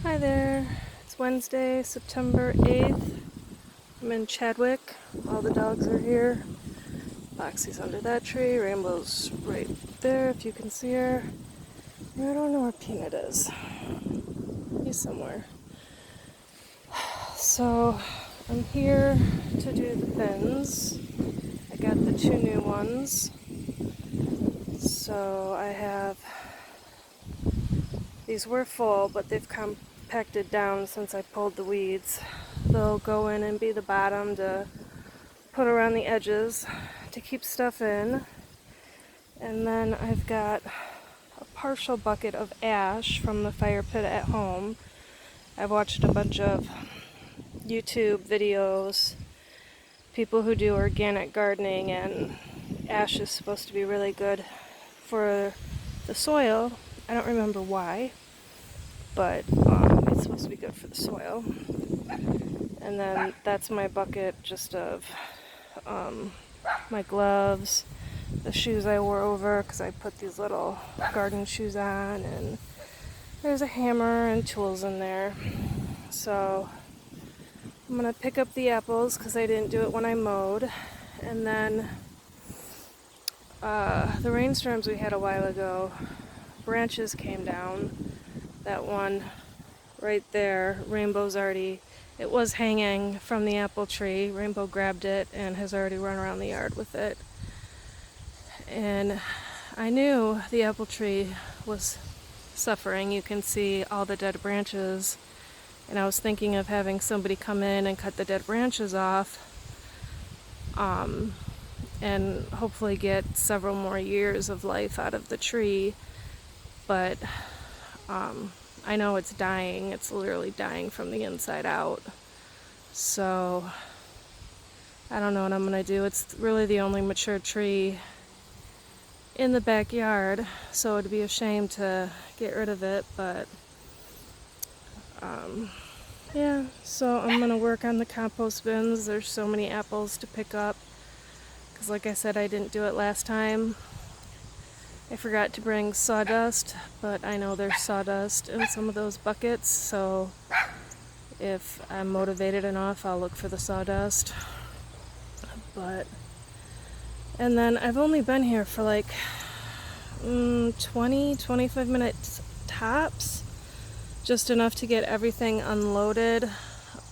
Hi there, it's Wednesday, September 8th. I'm in Chadwick. All the dogs are here. Foxy's under that tree. Rainbow's right there if you can see her. I don't know where Peanut is. He's somewhere. So I'm here to do the pins. I got the two new ones. So I have, these were full, but they've compacted down since I pulled the weeds. They'll go in and be the bottom to put around the edges to keep stuff in. And then I've got a partial bucket of ash from the fire pit at home. I've watched a bunch of YouTube videos, people who do organic gardening, and ash is supposed to be really good for the soil. I don't remember why, but it's supposed to be good for the soil. And then that's my bucket just of my gloves, the shoes I wore over because I put these little garden shoes on, and there's a hammer and tools in there. So I'm gonna pick up the apples because I didn't do it when I mowed. And then the rainstorms we had a while ago, branches came down. That one right there, Rainbow's already, it was hanging from the apple tree. Rainbow grabbed it and has already run around the yard with it. And I knew the apple tree was suffering. You can see all the dead branches. And I was thinking of having somebody come in and cut the dead branches off, and hopefully get several more years of life out of the tree. But I know it's dying. It's literally dying from the inside out. So I don't know what I'm gonna do. It's really the only mature tree in the backyard, so it'd be a shame to get rid of it, but yeah, so I'm gonna work on the compost bins. There's so many apples to pick up because, like I said, I didn't do it last time. I forgot to bring sawdust, but I know there's sawdust in some of those buckets, so if I'm motivated enough, I'll look for the sawdust. And then I've only been here for like 20-25 minutes tops, just enough to get everything unloaded,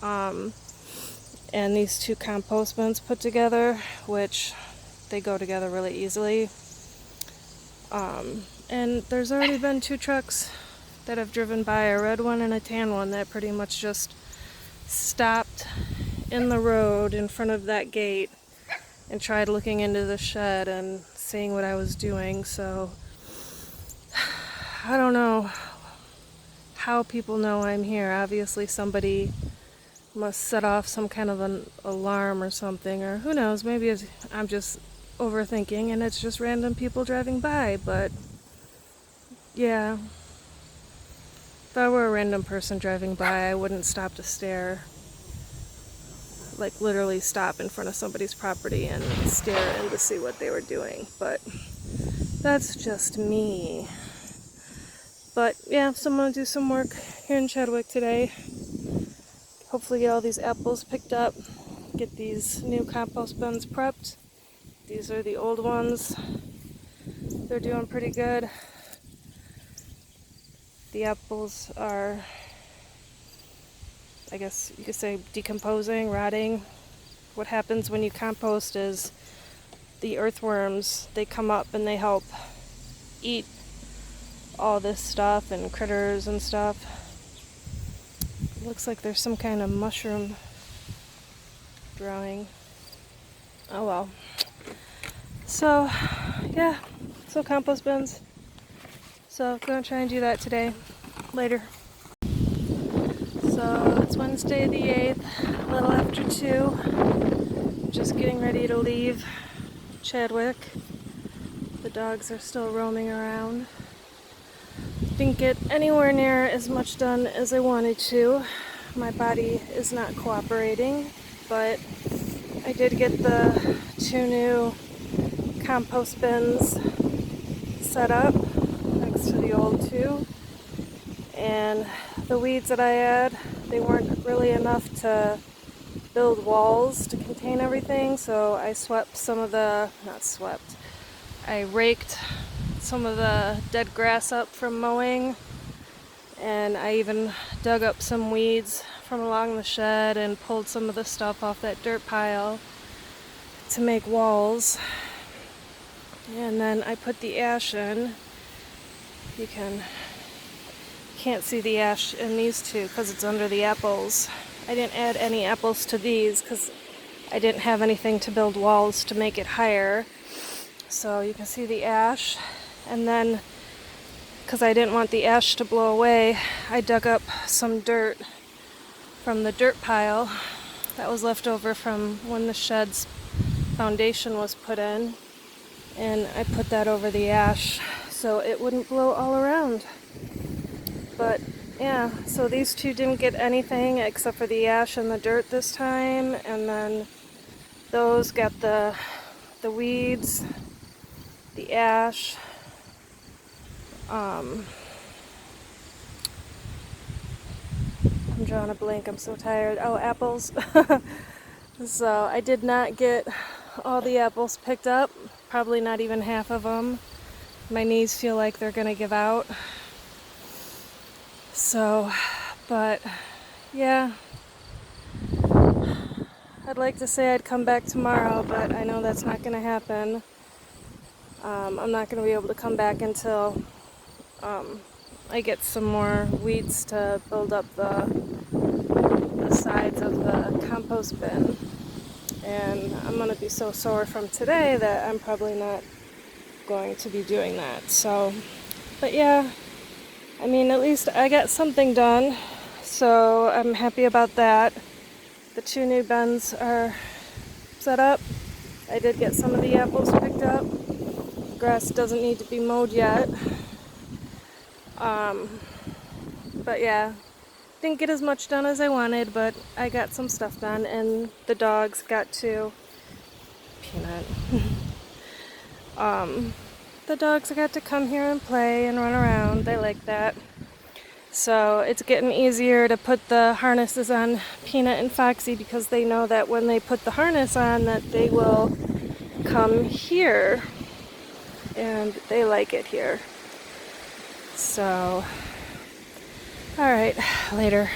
and these two compost bins put together, which they go together really easily. And there's already been two trucks that have driven by, a red one and a tan one, that pretty much just stopped in the road in front of that gate and tried looking into the shed and seeing what I was doing. So I don't know how people know I'm here. Obviously somebody must set off some kind of an alarm or something, or who knows, maybe I'm just overthinking and it's just random people driving by. But yeah, if I were a random person driving by, I wouldn't stop to stare. Like literally stop in front of somebody's property and stare in to see what they were doing. But that's just me. But yeah, so I'm gonna do some work here in Chadwick today. Hopefully get all these apples picked up, get these new compost bins prepped. These are the old ones. They're doing pretty good. The apples are, I guess you could say, decomposing, rotting. What happens when you compost is the earthworms, they come up and they help eat all this stuff and critters and stuff. It looks like there's some kind of mushroom growing. Oh well. So yeah, so compost bins. So I'm gonna try and do that today, later. So it's Wednesday the 8th, a little after 2. Just getting ready to leave Chadwick. The dogs are still roaming around. Didn't get anywhere near as much done as I wanted to. My body is not cooperating, but I did get the two new compost bins set up next to the old two. and the weeds that I had, they weren't really enough to build walls to contain everything, so I swept some of the, not swept, I raked some of the dead grass up from mowing, and I even dug up some weeds from along the shed and pulled some of the stuff off that dirt pile to make walls. And then I put the ash in. You can't see the ash in these two because it's under the apples. I didn't add any apples to these because I didn't have anything to build walls to make it higher. So you can see the ash. And then, because I didn't want the ash to blow away, I dug up some dirt from the dirt pile that was left over from when the shed's foundation was put in. And I put that over the ash so it wouldn't blow all around. But yeah, so these two didn't get anything except for the ash and the dirt this time, and then those got the weeds, the ash, I'm drawing a blank, I'm so tired. Oh, apples. So I did not get all the apples picked up, probably not even half of them. My knees feel like they're gonna give out. So, but yeah, I'd like to say I'd come back tomorrow, but I know that's not gonna happen. I'm not gonna be able to come back until I get some more weeds to build up the sides of the compost bin. And I'm gonna be so sore from today that I'm probably not going to be doing that. So, but yeah, I mean, at least I got something done, so I'm happy about that. The two new bins are set up. I did get some of the apples picked up. Grass doesn't need to be mowed yet. But yeah, didn't get as much done as I wanted, but I got some stuff done, and the dogs got to Peanut. The dogs got to come here and play and run around. They like that. So it's getting easier to put the harnesses on Peanut and Foxy because they know that when they put the harness on that they will come here, and they like it here. So, alright, later.